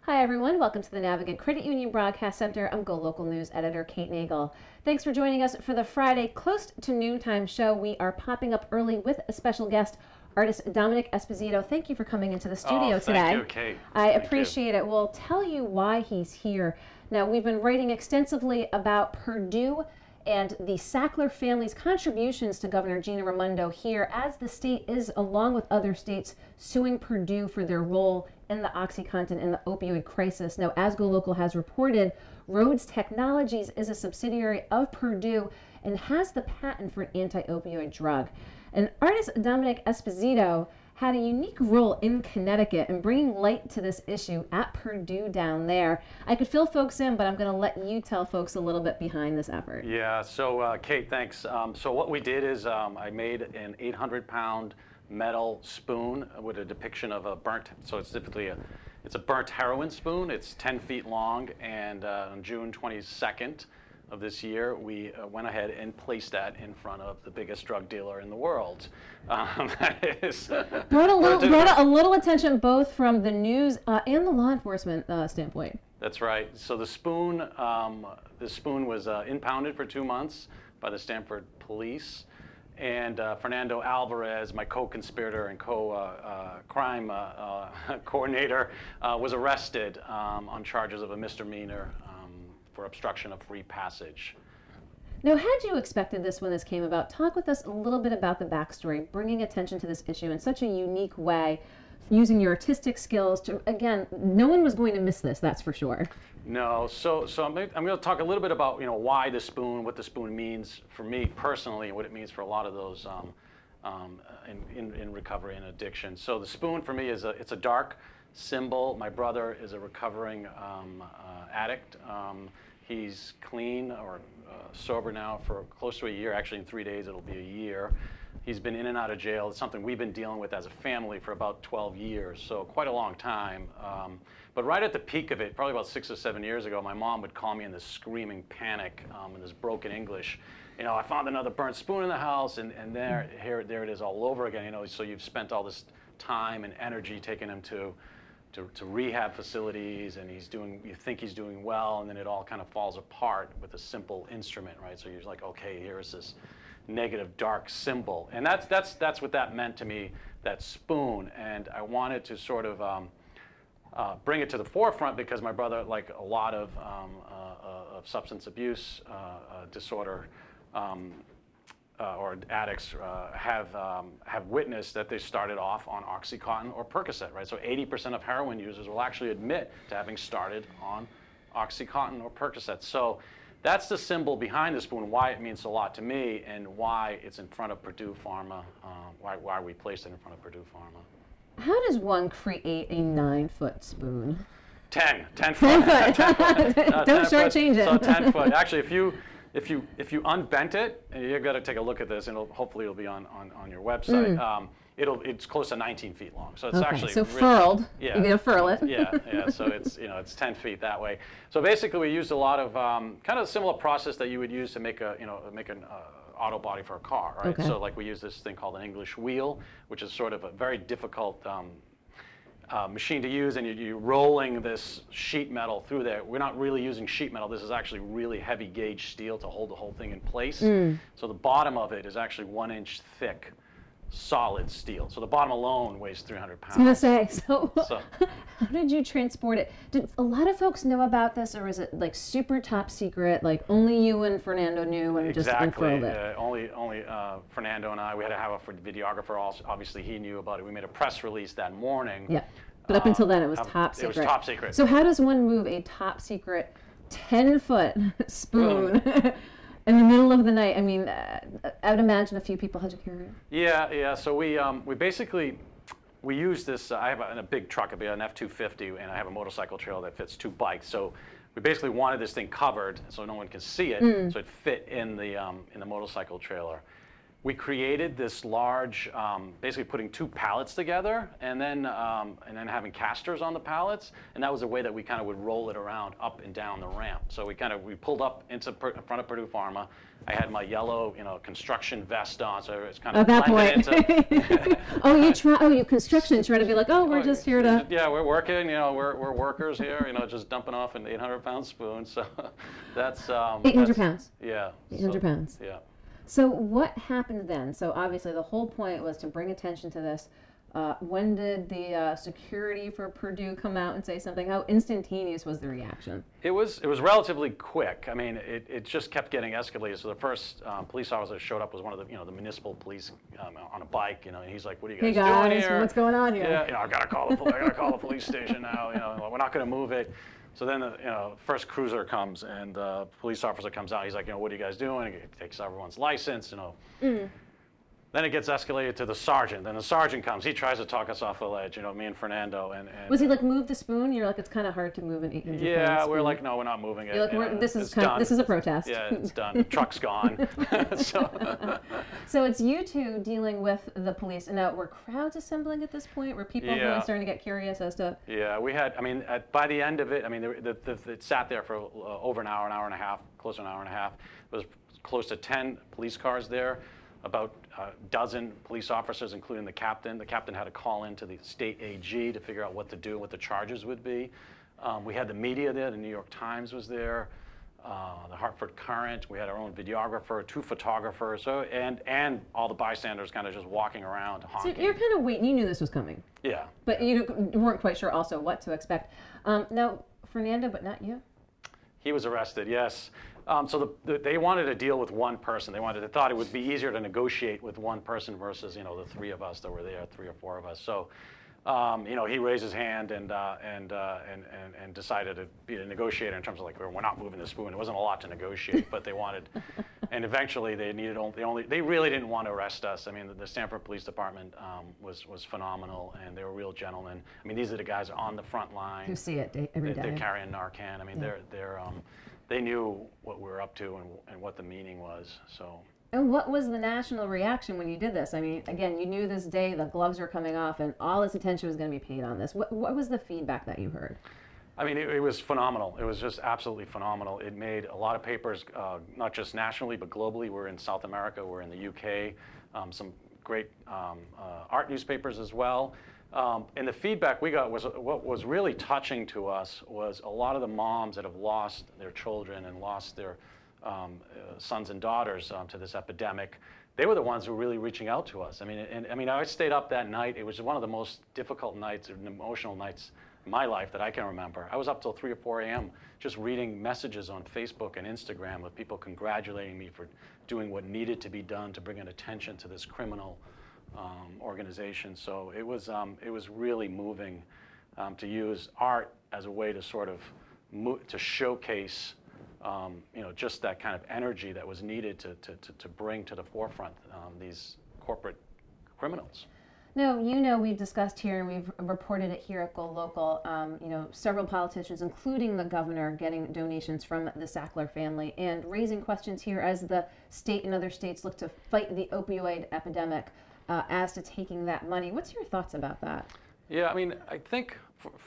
Hi everyone, welcome to the Navigant Credit Union Broadcast Center. I'm GoLocal News Editor Kate Nagel. Thanks for joining us for the Friday close to noontime show. We are popping up early with a special guest, artist Dominic Esposito. Thank you for coming into the studio today. Thank you, Kate. I appreciate it. We'll tell you why he's here. Now, we've been writing extensively about Purdue and the Sackler family's contributions to Governor Gina Raimondo here, as the state is, along with other states, suing Purdue for their role in the OxyContin and the opioid crisis. Now, as GoLocal has reported, Rhodes Technologies is a subsidiary of Purdue and has the patent for an anti-opioid drug. And artist Dominic Esposito had a unique role in Connecticut in bringing light to this issue at Purdue down there. I could fill folks in, but I'm going to let you tell folks a little bit behind this effort. Yeah, so Kate, thanks. So what we did is I made an 800-pound metal spoon with a depiction of a burnt, so it's typically it's a burnt heroin spoon. It's 10 feet long, and on June 22nd of this year, we went ahead and placed that in front of the biggest drug dealer in the world. That is brought a little attention both from the news and the law enforcement standpoint. That's right. So the spoon was impounded for 2 months by the Stanford police, and Fernando Alvarez, my co-conspirator and co-crime coordinator, was arrested on charges of a misdemeanor for obstruction of free passage. Now, had you expected this when this came about? Talk with us a little bit about the backstory, bringing attention to this issue in such a unique way, using your artistic skills to, again, no one was going to miss this, that's for sure. No, so I'm going to talk a little bit about, why the spoon, what the spoon means for me personally, and what it means for a lot of those in recovery and addiction. So the spoon for me is it's a dark symbol. My brother is a recovering addict. He's clean or sober now for close to a year. Actually, in 3 days, it'll be a year. He's been in and out of jail. It's something we've been dealing with as a family for about 12 years, so quite a long time. But right at the peak of it, probably about 6 or 7 years ago, my mom would call me in this screaming panic, in this broken English. I found another burnt spoon in the house, and there it is all over again. So you've spent all this time and energy taking him to rehab facilities, and you think he's doing well, and then it all kind of falls apart with a simple instrument, right? So you're like, okay, here's this negative dark symbol, and that's what that meant to me, that spoon. And I wanted to sort of bring it to the forefront because my brother, like a lot of substance abuse disorder or addicts have witnessed that they started off on OxyContin or Percocet, right? So 80% of heroin users will actually admit to having started on OxyContin or Percocet. So that's the symbol behind the spoon, why it means a lot to me, and why it's in front of Purdue Pharma, why we placed it in front of Purdue Pharma. How does one create a 9-foot spoon? 10 foot. 10 foot. Don't shortchange it. So 10 foot. Actually, if you unbent it, and you've got to take a look at this, and hopefully it'll be on your website. It's close to 19 feet long, so it's actually so really, furled. Yeah, you gotta furl it. yeah. So it's 10 feet that way. So basically, we used a lot of kind of a similar process that you would use to make an auto body for a car, right? Okay. So like we use this thing called an English wheel, which is sort of a very difficult machine to use, and you're rolling this sheet metal through there. We're not really using sheet metal. This is actually really heavy gauge steel to hold the whole thing in place. So the bottom of it is actually 1 inch thick solid steel. So the bottom alone weighs 300 pounds. I was going to say, so how did you transport it? Did a lot of folks know about this, or is it like super top secret, like only you and Fernando knew and just unfurled it? Only Fernando and I. We had to have a videographer. Also, obviously, he knew about it. We made a press release that morning. Yeah, but up until then, it was top secret. It was top secret. So how does one move a top secret 10-foot spoon in the middle of the night? I mean, I would imagine a few people had to carry it. Yeah. So we basically use this. I have a big truck, an F-250, and I have a motorcycle trailer that fits 2 bikes. So we basically wanted this thing covered so no one could see it, so it fit in the motorcycle trailer. We created this large, basically putting 2 pallets together, and then having casters on the pallets, and that was a way that we kind of would roll it around up and down the ramp. So we pulled up into front of Purdue Pharma, I had my yellow, construction vest on, so it's kind of At that point. into. You construction, trying to be like, oh, we're just here to. Yeah, we're working, we're workers here, just dumping off an 800-pound spoon, so that's. 800 pounds. Yeah. 800 pounds. Yeah. So what happened then? So obviously the whole point was to bring attention to this. When did the security for Purdue come out and say something? How instantaneous was the reaction? It was relatively quick. I mean, it just kept getting escalated. So the first police officer that showed up was one of the municipal police on a bike. And he's like, "What are you guys doing here? What's going on here?" Yeah, I gotta call the police station now. We're not gonna move it. So then the first cruiser comes and the police officer comes out. He's like, "What are you guys doing?" He takes everyone's license. Then it gets escalated to the sergeant. Then the sergeant comes. He tries to talk us off the ledge, me and Fernando. And was he like, move the spoon? You're like, it's kind of hard to move an 800-pound Yeah, spoon. we're like, no, we're not moving it. You're like, this is a protest. Yeah, it's done. The truck's gone. So it's you two dealing with the police. And now, were crowds assembling at this point? Were people really starting to get curious as to? Yeah, we had, by the end of it, it sat there for over an hour and a half, close to an hour and a half. There was close to 10 police cars there. About a dozen police officers, including the captain. The captain had to call into the state AG to figure out what to do, what the charges would be. We had the media there. The New York Times was there. The Hartford Courant. We had our own videographer, 2 photographers, and all the bystanders kind of just walking around honking. So you're kind of waiting. You knew this was coming. Yeah. But you weren't quite sure also what to expect. Now, Fernando, but not you. He was arrested, yes. So they wanted to deal with one person. They thought it would be easier to negotiate with one person versus the 3 of us that were there, 3 or 4 of us. So he raised his hand and decided to be a negotiator in terms of like, we're not moving the spoon. It wasn't a lot to negotiate, but they wanted, and eventually they really didn't want to arrest us. The Stanford Police Department was phenomenal, and they were real gentlemen. These are the guys on the front line who see it every day. They're carrying Narcan. They knew what we were up to and what the meaning was. So. And what was the national reaction when you did this? Again, you knew this day the gloves were coming off and all this attention was going to be paid on this. What was the feedback that you heard? It was phenomenal. It was just absolutely phenomenal. It made a lot of papers, not just nationally, but globally. We're in South America. We're in the UK. Some great art newspapers as well. And the feedback we got was, what was really touching to us was a lot of the moms that have lost their children and lost their sons and daughters to this epidemic. They were the ones who were really reaching out to us. I stayed up that night. It was one of the most difficult nights and emotional nights in my life that I can remember. I was up till 3 or 4 a.m. just reading messages on Facebook and Instagram with people congratulating me for doing what needed to be done to bring an attention to this criminal organization. So it was really moving to use art as a way to sort of to showcase just that kind of energy that was needed to bring to the forefront these corporate criminals. Now, we've discussed here and we've reported it here at GoLocal, several politicians, including the governor, getting donations from the Sackler family and raising questions here as the state and other states look to fight the opioid epidemic as to taking that money. What's your thoughts about that? Yeah, I think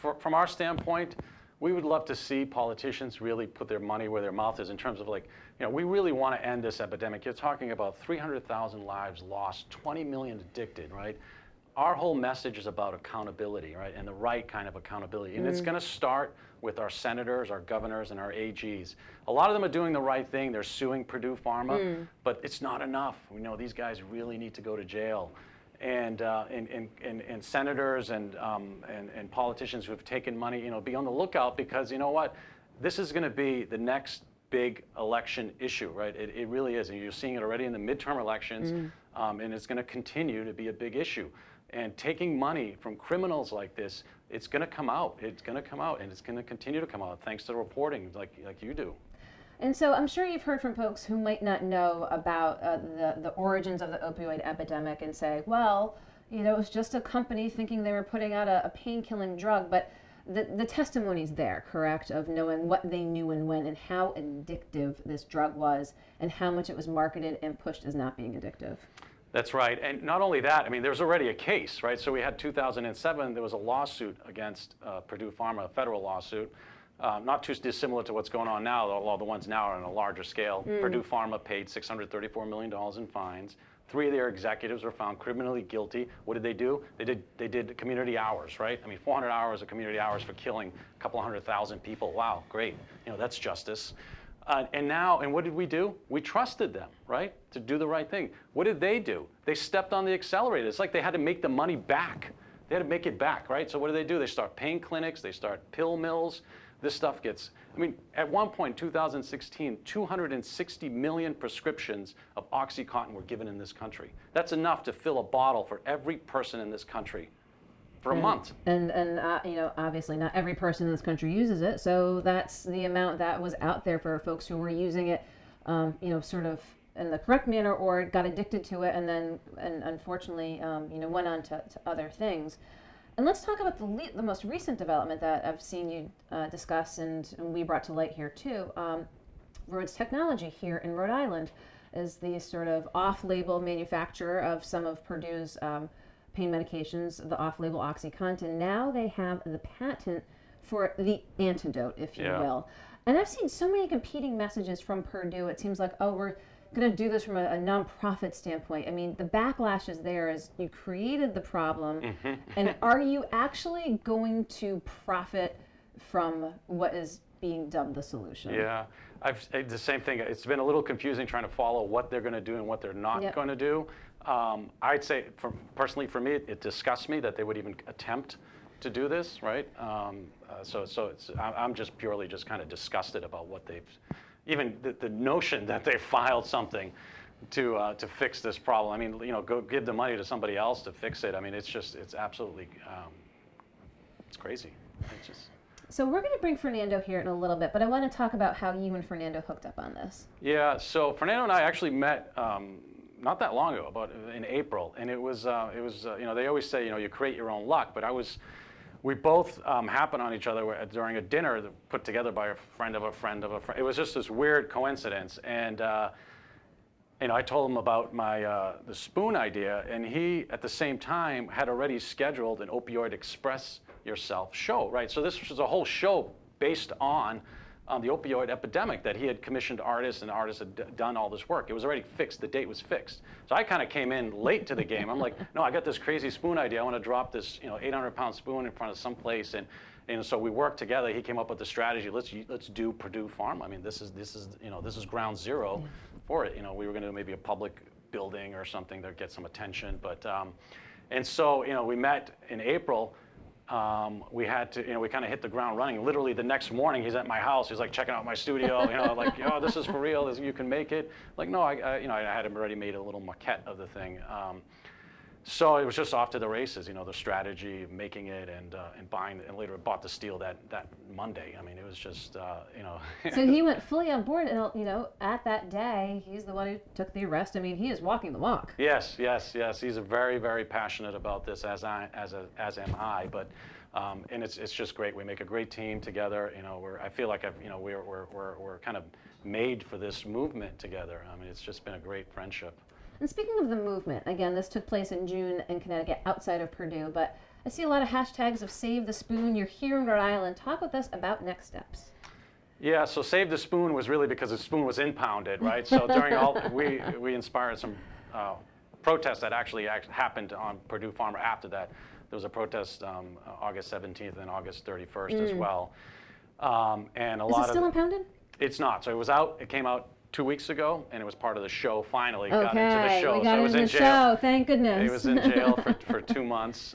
from our standpoint, we would love to see politicians really put their money where their mouth is in terms of we really want to end this epidemic. You're talking about 300,000 lives lost, 20 million addicted, right? Our whole message is about accountability, right? And the right kind of accountability. And it's going to start with our senators, our governors, and our AGs. A lot of them are doing the right thing. They're suing Purdue Pharma, but it's not enough. We know these guys really need to go to jail. And senators and politicians who have taken money, be on the lookout, because you know what? This is going to be the next big election issue, right? It really is. And you're seeing it already in the midterm elections, and it's going to continue to be a big issue. And taking money from criminals like this, it's going to come out. It's going to come out, and it's going to continue to come out thanks to the reporting like you do. And so I'm sure you've heard from folks who might not know about the origins of the opioid epidemic and say, well, it was just a company thinking they were putting out a pain-killing drug. But the testimony's there, correct, of knowing what they knew and when and how addictive this drug was and how much it was marketed and pushed as not being addictive. That's right. And not only that, there's already a case, right? So we had 2007, there was a lawsuit against Purdue Pharma, a federal lawsuit. not too dissimilar to what's going on now, although the ones now are on a larger scale. Purdue Pharma paid $634 million in fines. 3 of their executives were found criminally guilty. What did they do? They did community hours, right? I mean, 400 hours of community hours for killing a couple 100,000 people. Wow, great. That's justice. And what did we do? We trusted them, right, to do the right thing. What did they do? They stepped on the accelerator. It's like they had to make the money back. They had to make it back, right? So what do? They start pain clinics. They start pill mills. This stuff gets, at one point in 2016, 260 million prescriptions of OxyContin were given in this country. That's enough to fill a bottle for every person in this country for a month. And obviously not every person in this country uses it, so that's the amount that was out there for folks who were using it, sort of in the correct manner or got addicted to it and unfortunately, went on to other things. And let's talk about the most recent development that I've seen you discuss and we brought to light here too. Rhodes Technology here in Rhode Island is the sort of off-label manufacturer of some of Purdue's pain medications, the off-label OxyContin. Now they have the patent for the antidote, if you will. And I've seen so many competing messages from Purdue. It seems like, oh, we're going to do this from a nonprofit standpoint. I mean, the backlash is there is you created the problem, and are you actually going to profit from what is being dubbed the solution? Yeah, the same thing. It's been a little confusing trying to follow what they're going to do and what they're not going to do. I'd say, personally for me, it disgusts me that they would even attempt to do this, right? I'm just purely just kind of disgusted about what they've, even the notion that they filed something to fix this problem. I mean, go give the money to somebody else to fix it. I mean, it's absolutely, it's crazy. It's just. So we're going to bring Fernando here in a little bit, but I want to talk about how you and Fernando hooked up on this. Yeah, so Fernando and I actually met not that long ago, about in April, and it was they always say you create your own luck, but we both happened on each other during a dinner put together by a friend of a friend of a friend. It was just this weird coincidence, and I told him about the spoon idea, and he at the same time had already scheduled an Opioid Express Yourself show, right? So this was a whole show based on the opioid epidemic that he had commissioned artists, and artists had done all this work. It was already fixed. The date was fixed. So I kind of came in late to the game. I'm like, no, I got this crazy spoon idea. I want to drop this 800-pound spoon in front of some place, and so we worked together. He came up with the strategy. Let's do Purdue Pharma. I mean, this is ground zero for it. We were going to do maybe a public building or something to get some attention, but and so we met in April. We had to, we kind of hit the ground running. Literally the next morning, he's at my house. He's like checking out my studio, like, oh, this is for real. You can make it. Like, no, I had him already made a little maquette of the thing. So it was just off to the races. The strategy of making it and buying it, and later bought the steel that Monday. I mean, it was just, So he went fully on board, and at that day, he's the one who took the arrest. I mean, he is walking the walk. Yes. He's very, very passionate about this, as am I. But and it's just great. We make a great team together. I feel like we're kind of made for this movement together. I mean, it's just been a great friendship. And speaking of the movement, again, this took place in June in Connecticut, outside of Purdue, but I see a lot of hashtags of Save the Spoon. You're here in Rhode Island. Talk with us about next steps. Yeah, so Save the Spoon was really because the spoon was impounded, right? So during all, we inspired some protests that actually happened on Purdue Pharma after that. There was a protest August 17th and August 31st as well. And a lot of. Is it still impounded? It's not. So it was out. It came out 2 weeks ago, and it was part of the show. Finally, got into the show. We got into the show. Thank goodness. He was in jail for 2 months.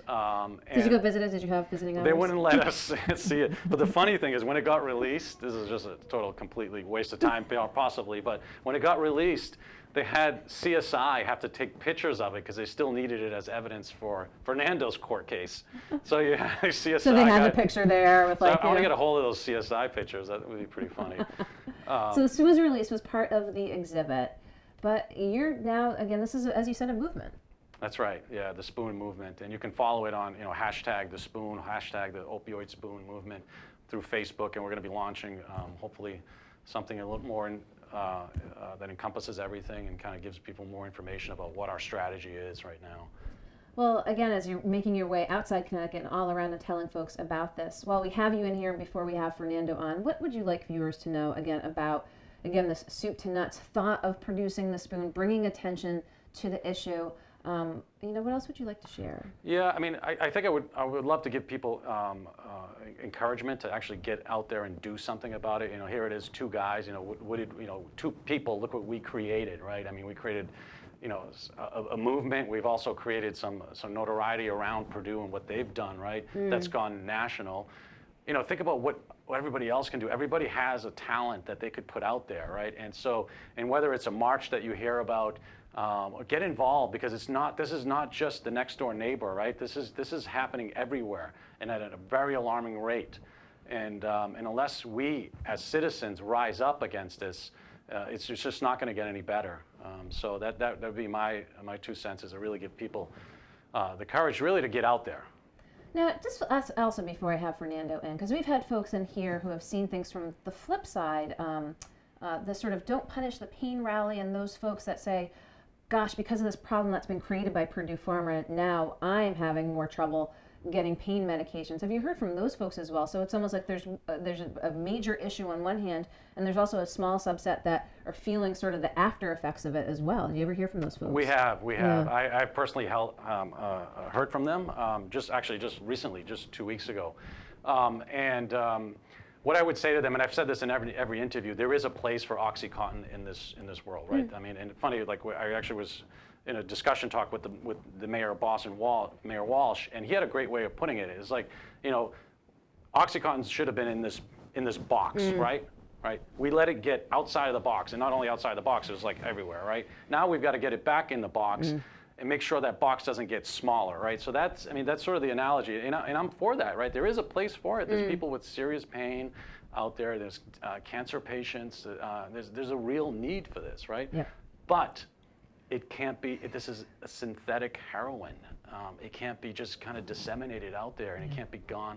Did you go visit it? Did you have visiting hours? They wouldn't let us see it. But the funny thing is, when it got released, this is just a total, completely waste of time, possibly. But when it got released, they had CSI have to take pictures of it because they still needed it as evidence for Fernando's court case. So you had CSI. So they had the picture there with like. I want to get a hold of those CSI pictures. That would be pretty funny. So the spoon's release was part of the exhibit, but you're now, again, this is, as you said, a movement. That's right. Yeah, the spoon movement, and you can follow it on hashtag the spoon, hashtag the opioid spoon movement through Facebook, and we're going to be launching hopefully something a little more that encompasses everything and kind of gives people more information about what our strategy is right now. Well, again, as you're making your way outside Connecticut and all around and telling folks about this, while we have you in here and before we have Fernando on, what would you like viewers to know again about, again, this soup to nuts thought of producing the spoon, bringing attention to the issue? What else would you like to share? Yeah, I mean, I think I would love to give people encouragement to actually get out there and do something about it. Here it is, two guys. Two people. Look what we created, right? I mean, we created, a movement. We've also created some notoriety around Purdue and what they've done, right? That's gone national. Think about what everybody else can do. Everybody has a talent that they could put out there, right? And whether it's a march that you hear about. Get involved, because this is not just the next door neighbor, right? This is happening everywhere and at a very alarming rate. And unless we as citizens rise up against this, it's just not going to get any better. So that would be my 2 cents, is to really give people the courage really to get out there. Now, just also before I have Fernando in, because we've had folks in here who have seen things from the flip side, the sort of don't punish the pain rally, and those folks that say, gosh, because of this problem that's been created by Purdue Pharma, now I'm having more trouble getting pain medications. Have you heard from those folks as well? So it's almost like there's a major issue on one hand, and there's also a small subset that are feeling sort of the after effects of it as well. Do you ever hear from those folks? We have. Yeah. I've personally heard from them, just recently, just 2 weeks ago. What I would say to them, and I've said this in every interview, there is a place for OxyContin in this world, right? I mean, and funny, like I actually was in a discussion talk with the mayor of Boston, Mayor Walsh, and he had a great way of putting it. It's like, OxyContin should have been in this box, right? Right. We let it get outside of the box, and not only outside the box, it was like everywhere, right? Now we've got to get it back in the box. And make sure that box doesn't get smaller, right? So that's sort of the analogy, and I'm for that, right? There is a place for it. There's people with serious pain out there. There's cancer patients. There's a real need for this, right? Yeah. But it can't be. This is a synthetic heroin. It can't be just kind of disseminated out there, and it can't be gone.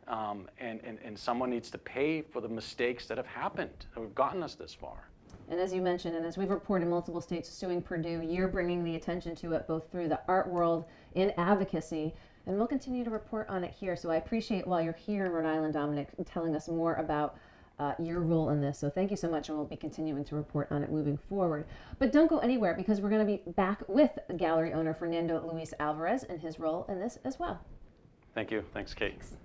And someone needs to pay for the mistakes that have happened, that have gotten us this far. And as you mentioned, and as we've reported, multiple states suing Purdue, you're bringing the attention to it both through the art world in advocacy, and we'll continue to report on it here. So I appreciate, while you're here in Rhode Island, Dominic, telling us more about your role in this. So thank you so much, and we'll be continuing to report on it moving forward. But don't go anywhere, because we're going to be back with gallery owner Fernando Luis Alvarez and his role in this as well. Thank you. Thanks, Kate. Thanks.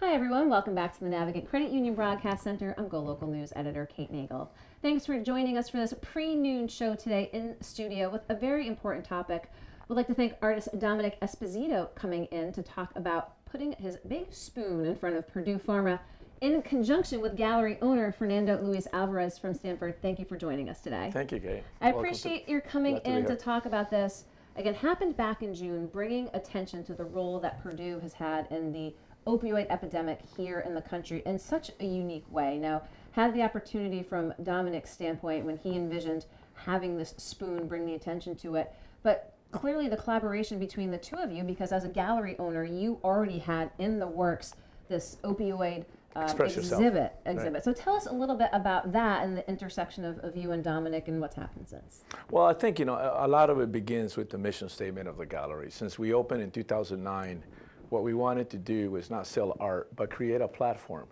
Hi everyone, welcome back to the Navigant Credit Union Broadcast Center. I'm GoLocal News Editor Kate Nagel. Thanks for joining us for this pre-noon show today in studio with a very important topic. We'd like to thank artist Dominic Esposito coming in to talk about putting his big spoon in front of Purdue Pharma in conjunction with gallery owner Fernando Luis Alvarez from Stanford. Thank you for joining us today. Thank you, Kate. I appreciate your coming in to here. talk about this. Again, happened back in June, bringing attention to the role that Purdue has had in the opioid epidemic here in the country in such a unique way. Now, had the opportunity from Dominic's standpoint when he envisioned having this spoon bring the attention to it, but clearly the collaboration between the two of you, because as a gallery owner, you already had in the works this opioid exhibit. Right. So tell us a little bit about that and the intersection of you and Dominic and what's happened since. Well, I think, a lot of it begins with the mission statement of the gallery. Since we opened in 2009, what we wanted to do was not sell art, but create a platform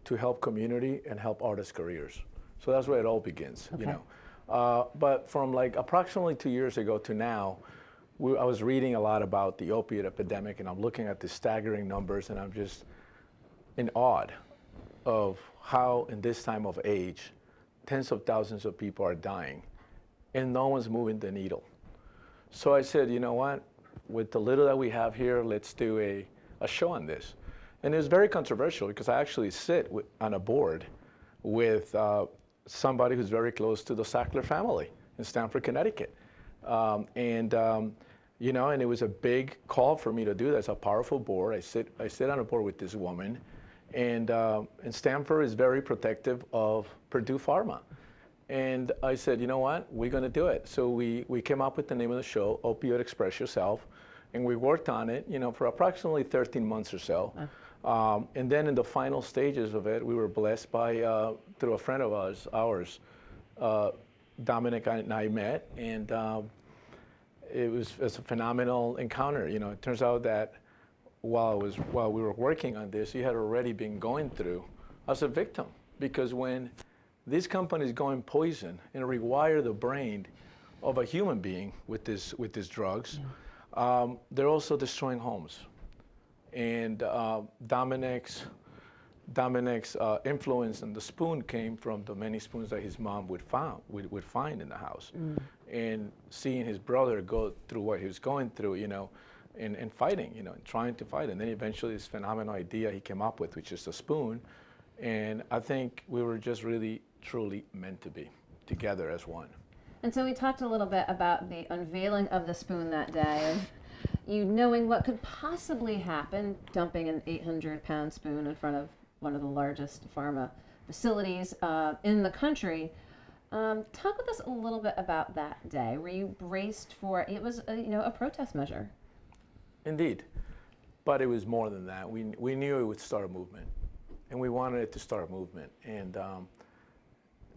to help community and help artists' careers. So that's where it all begins, Okay. But from like approximately 2 years ago to now, I was reading a lot about the opioid epidemic, and I'm looking at the staggering numbers, and I'm just in awe of how, in this time of age, tens of thousands of people are dying, and no one's moving the needle. So I said, you know what? With the little that we have here, let's do a show on this. And it was very controversial because I actually sit on a board with somebody who's very close to the Sackler family in Stamford, Connecticut. And it was a big call for me to do that. It's a powerful board. I sit on a board with this woman. And Stamford is very protective of Purdue Pharma. And I said, you know what, we're going to do it. So we came up with the name of the show, Opioid Express Yourself, and we worked on it, for approximately 13 months or so. And then in the final stages of it, we were blessed by, through a friend of ours, Dominic and I met, and it was a phenomenal encounter. It turns out that while we were working on this, he had already been going through as a victim, because when these companies go in poison and rewire the brain of a human being with these drugs, they're also destroying homes. And Dominic's influence on the spoon came from the many spoons that his mom would find in the house. And seeing his brother go through what he was going through, and fighting, and trying to fight. And then eventually this phenomenal idea he came up with, which is the spoon. And I think we were just really, truly meant to be together as one. And so we talked a little bit about the unveiling of the spoon that day, and you knowing what could possibly happen, dumping an 800-pound spoon in front of one of the largest pharma facilities in the country. Talk with us a little bit about that day. Were you braced for it? Was a protest measure. Indeed, but it was more than that. We knew it would start a movement, and we wanted it to start a movement. And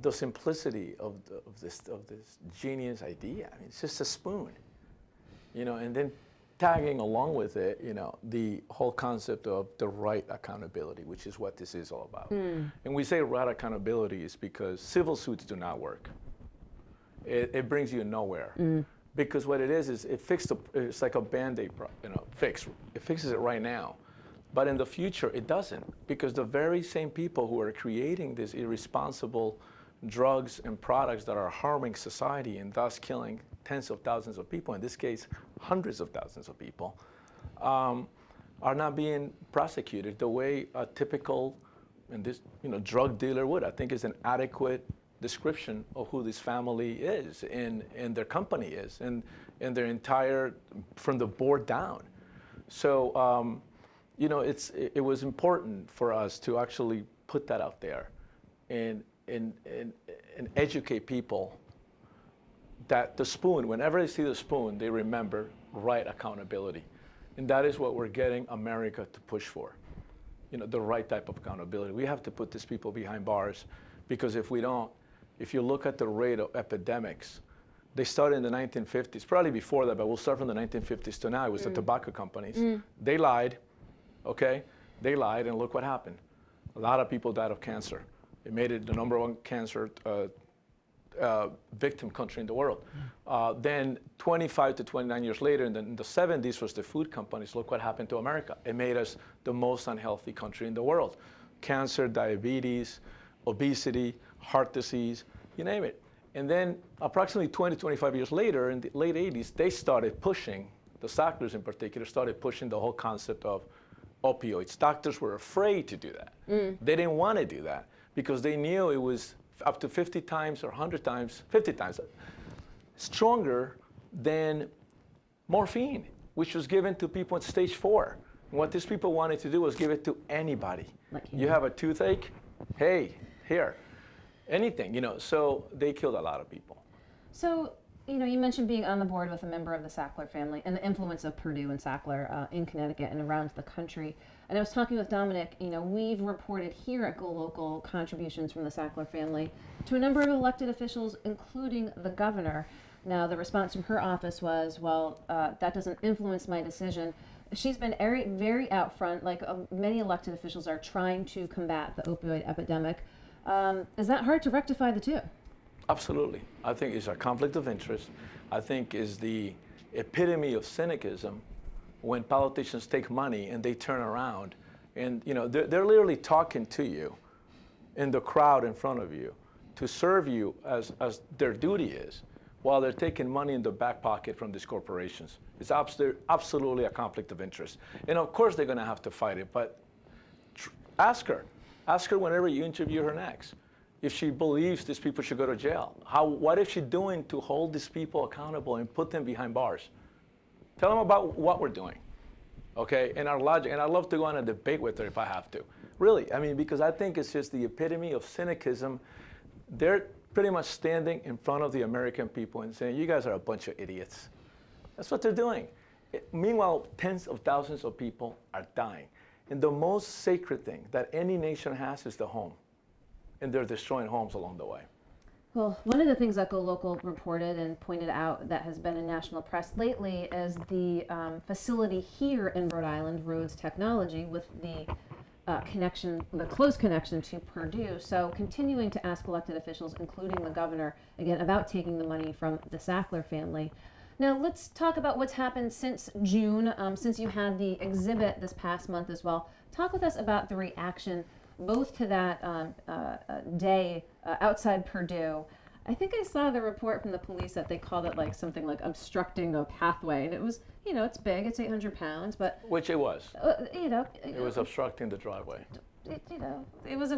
the simplicity of this genius idea. I mean, it's just a spoon, and then tagging along with it, the whole concept of the right accountability, which is what this is all about. And we say right accountability is because civil suits do not work. It brings you nowhere. Because what it is it's like a Band-Aid fix. It fixes it right now. But in the future, it doesn't. Because the very same people who are creating these irresponsible drugs and products that are harming society and thus killing tens of thousands of people, in this case, hundreds of thousands of people, are not being prosecuted the way a typical drug dealer would. I think is an adequate description of who this family is and their company is and their entire, from the board down. So, it was important for us to actually put that out there and educate people that the spoon, whenever they see the spoon, they remember right accountability. And that is what we're getting America to push for, the right type of accountability. We have to put these people behind bars, because if we don't, if you look at the rate of epidemics, they started in the 1950s, probably before that, but we'll start from the 1950s to now. It was the tobacco companies. They lied, okay? They lied, and look what happened. A lot of people died of cancer. It made it the #1 cancer victim country in the world. Then 25 to 29 years later, in the 70s, was the food companies. Look what happened to America. It made us the most unhealthy country in the world. Cancer, diabetes, obesity, heart disease, you name it. And then approximately 20, 25 years later, in the late 80s, they started pushing, the Sacklers in particular, started pushing the whole concept of opioids. Doctors were afraid to do that. They didn't want to do that because they knew it was up to 50 times or 100 times, 50 times stronger than morphine, which was given to people in stage 4. And what these people wanted to do was give it to anybody. You have a toothache? Hey, here. Anything, you know. So they killed a lot of people. So, you know, you mentioned being on the board with a member of the Sackler family and the influence of Purdue and Sackler in Connecticut and around the country. And I was talking with Dominic, you know, we've reported here at GoLocal contributions from the Sackler family to a number of elected officials, including the governor. Now, the response from her office was, well, that doesn't influence my decision. She's been very out front, like many elected officials are trying to combat the opioid epidemic. Is that hard to rectify the two? Absolutely. I think it's a conflict of interest. I think is the epitome of cynicism when politicians take money and they turn around and, you know, they're literally talking to you in the crowd in front of you to serve you as their duty is, while they're taking money in the back pocket from these corporations. It's absolutely a conflict of interest. And of course they're going to have to fight it, but ask her whenever you interview her next, if she believes these people should go to jail. What is she doing to hold these people accountable and put them behind bars? Tell them about what we're doing, okay? And our logic, and I'd love to go on a debate with her if I have to. Really, I mean, because I think it's just the epitome of cynicism. They're pretty much standing in front of the American people and saying, you guys are a bunch of idiots. That's what they're doing. Meanwhile, tens of thousands of people are dying. And the most sacred thing that any nation has is the home. And they're destroying homes along the way. Well, one of the things that GoLocal reported and pointed out that has been in national press lately is the facility here in Rhode Island, Rhodes Technology, with the close connection to Purdue. So continuing to ask elected officials, including the governor, again, about taking the money from the Sackler family. Now let's talk about what's happened since June, since you had the exhibit this past month as well. Talk with us about the reaction both to that day outside Purdue. I think I saw the report from the police that they called it like something like obstructing a pathway, and it was, you know, it's big, it's 800 pounds, but which it was. You know, it was obstructing the driveway. You know, it was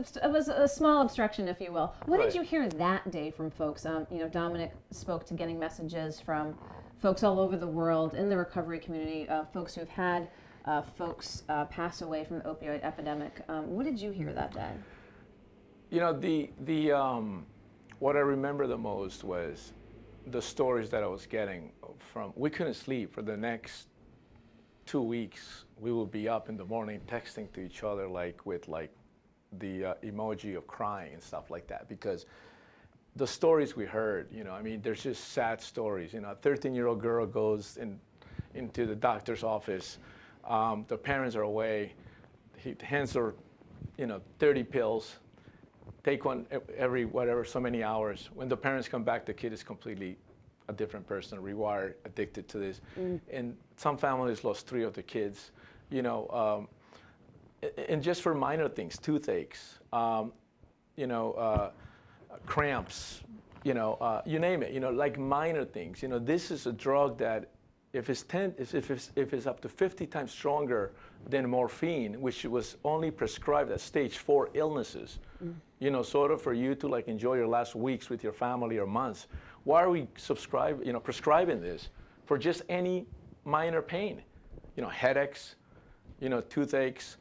a small obstruction, if you will. What Right. did you hear that day from folks? You know, Dominic spoke to getting messages from folks all over the world in the recovery community, folks who've had folks pass away from the opioid epidemic. What did you hear that day? You know, what I remember the most was the stories that I was getting from, we couldn't sleep for the next 2 weeks. We would be up in the morning texting to each other with the emoji of crying and stuff like that, because the stories we heard, you know, I mean, there's just sad stories. You know, a 13-year-old girl goes into the doctor's office. The parents are away. He hands her, you know, 30 pills. Take one every whatever, so many hours. When the parents come back, the kid is completely a different person, rewired, addicted to this. And some families lost 3 of the kids, you know, and just for minor things, toothaches, you know, cramps, you know, you name it, you know, like minor things. You know, this is a drug that if it's up to 50 times stronger than morphine, which was only prescribed at stage 4 illnesses, you know, sort of for you to like enjoy your last weeks with your family or months. Why are we prescribing this for just any minor pain? You know, headaches, you know, toothaches,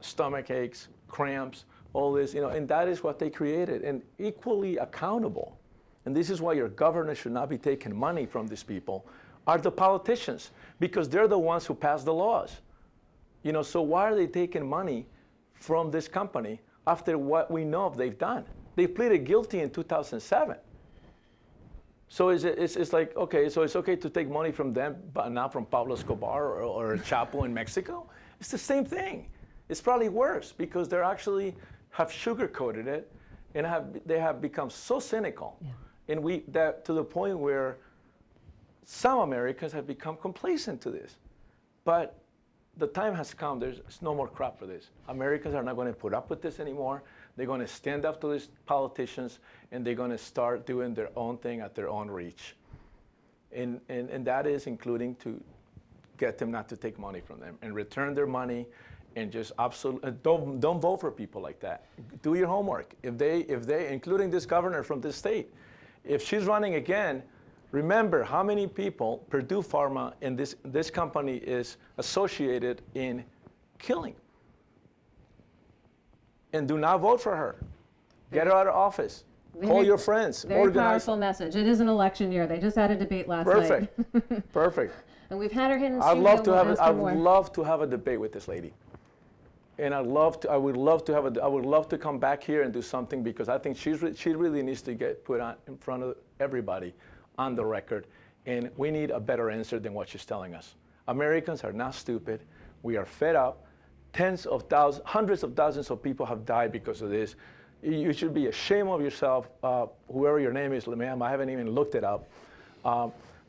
stomach aches, cramps, all this, you know, and that is what they created, and equally accountable. And this is why your governor should not be taking money from these people, are the politicians, because they're the ones who pass the laws. You know, so why are they taking money from this company after what we know they've done? They pleaded guilty in 2007. So it's like, okay, so it's okay to take money from them, but not from Pablo Escobar or Chapo in Mexico? It's the same thing. It's probably worse, because they're actually have sugar-coated it, and they have become so cynical And that to the point where some Americans have become complacent to this. But the time has come. There's no more crap for this. Americans are not going to put up with this anymore. They're going to stand up to these politicians, and they're going to start doing their own thing at their own reach. And that is including to get them not to take money from them and return their money, and just absolutely don't vote for people like that. Do your homework. If they, including this governor from this state, if she's running again, remember how many people Purdue Pharma and this company is associated in killing. And do not vote for her. Get her out of office. Call your friends. Very powerful message. It is an election year. They just had a debate last night. Perfect. Perfect. And we've had her hidden. I'd love to have a debate with this lady. And I would love to come back here and do something, because I think she really needs to get put on in front of everybody on the record. And we need a better answer than what she's telling us. Americans are not stupid. We are fed up. Tens of thousands, hundreds of thousands of people have died because of this. You should be ashamed of yourself, whoever your name is, ma'am. I haven't even looked it up.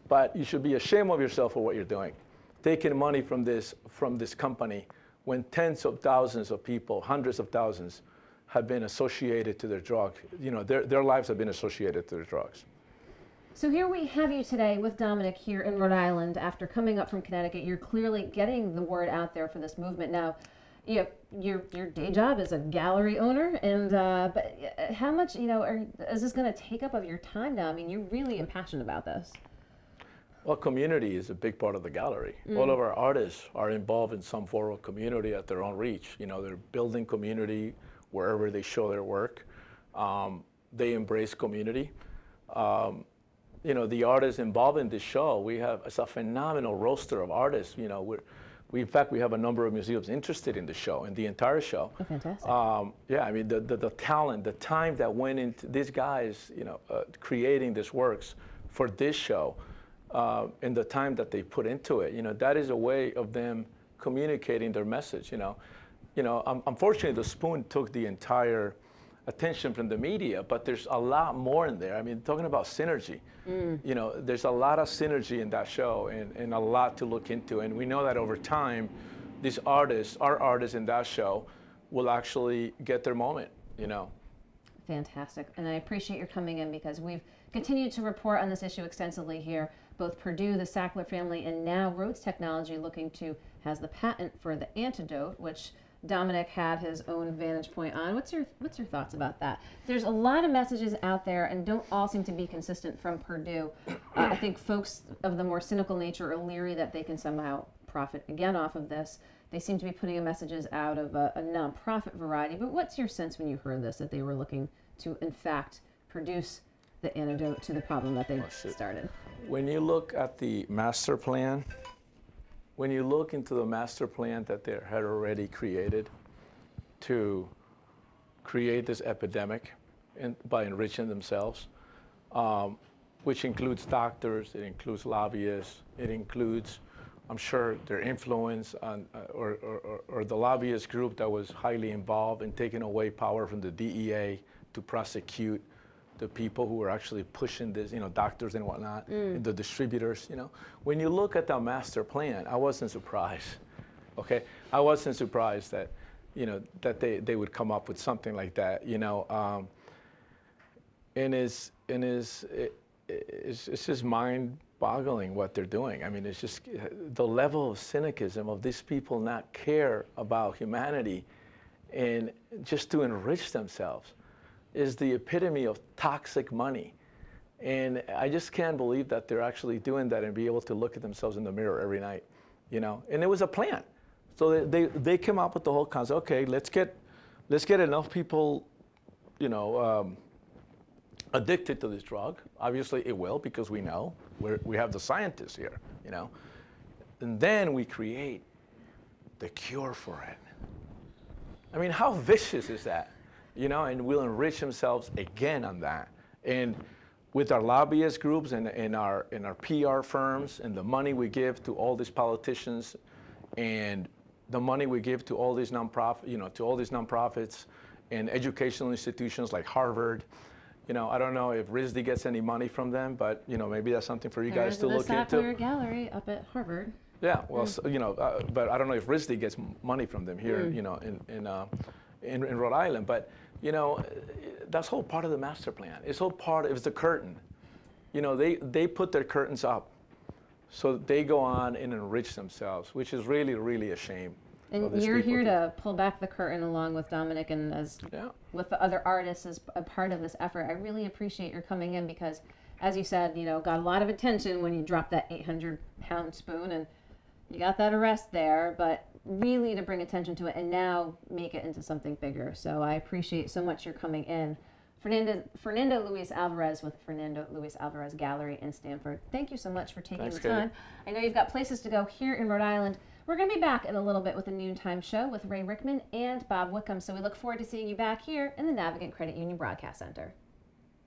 But you should be ashamed of yourself for what you're doing. Taking money from this company when tens of thousands of people, hundreds of thousands, have been associated to their drug. You know, their lives have been associated to their drugs. So here we have you today with Dominic here in Rhode Island. After coming up from Connecticut, you're clearly getting the word out there for this movement. Now, your day job is a gallery owner, and but how much is this going to take up of your time now? I mean, you're really impassioned about this. Well, community is a big part of the gallery. All of our artists are involved in some form of community at their own reach. You know, they're building community wherever they show their work. They embrace community. You know, the artists involved in this show, it's a phenomenal roster of artists. You know, in fact, we have a number of museums interested in the show, in the entire show. Oh, fantastic. Yeah, I mean, the talent, the time that went into these guys, creating these works for this show, and the time that they put into it, that is a way of them communicating their message. Unfortunately, the Spoon took the entire attention from the media, but there's a lot more in there. I mean, talking about synergy, there's a lot of synergy in that show, and a lot to look into. And we know that over time, these artists, our artists in that show, will actually get their moment. Fantastic. And I appreciate your coming in, because we've continued to report on this issue extensively here. Both Purdue, the Sackler family, and now Rhodes Technology has the patent for the antidote, which Dominic had his own vantage point on. What's your thoughts about that? There's a lot of messages out there, and don't all seem to be consistent from Purdue. I think folks of the more cynical nature are leery that they can somehow profit again off of this. They seem to be putting messages out of a nonprofit variety. But what's your sense when you heard this, that they were looking to, in fact, produce the antidote to the problem that they started? When you look at the master plan, when you look into the master plan that they had already created to create this epidemic by enriching themselves, which includes doctors, it includes lobbyists, it includes, I'm sure, their influence on, or the lobbyist group that was highly involved in taking away power from the DEA to prosecute the people who were actually pushing this, doctors and whatnot, and the distributors, When you look at the master plan, I wasn't surprised, okay? I wasn't surprised that, that they would come up with something like that, and it's just mind-boggling what they're doing. I mean, it's just the level of cynicism of these people not care about humanity and just to enrich themselves is the epitome of toxic money. And I just can't believe that they're actually doing that and be able to look at themselves in the mirror every night, And it was a plan. So they came up with the whole concept. Okay, let's get enough people, addicted to this drug. Obviously, it will, because we know we have the scientists here, And then we create the cure for it. I mean, how vicious is that? And we'll enrich themselves again on that. And with our lobbyist groups and our PR firms and the money we give to all these politicians and the money we give to all these nonprofits and educational institutions like Harvard You know, I don't know if RISD gets any money from them, but you know, maybe that's something for you guys to look the Sackler into. Gallery up at Harvard. Yeah, well, so, you know, but I don't know if RISD gets money from them here, you know, in Rhode Island. But you know, that's whole part of the master plan. It's whole part. It's the curtain. You know, they put their curtains up, so they go on and enrich themselves, which is really, really a shame. And you're here to pull back the curtain along with Dominic and with the other artists as a part of this effort. I really appreciate your coming in because, as you said, you know, got a lot of attention when you dropped that 800-pound spoon and you got that arrest there, but really to bring attention to it and now make it into something bigger. So I appreciate so much your coming in. Fernando Luis Alvarez with Fernando Luis Alvarez Gallery in Stamford. Thank you so much for taking the time. I know you've got places to go here in Rhode Island. We're going to be back in a little bit with a noontime show with Ray Rickman and Bob Wickham. So we look forward to seeing you back here in the Navigant Credit Union Broadcast Center.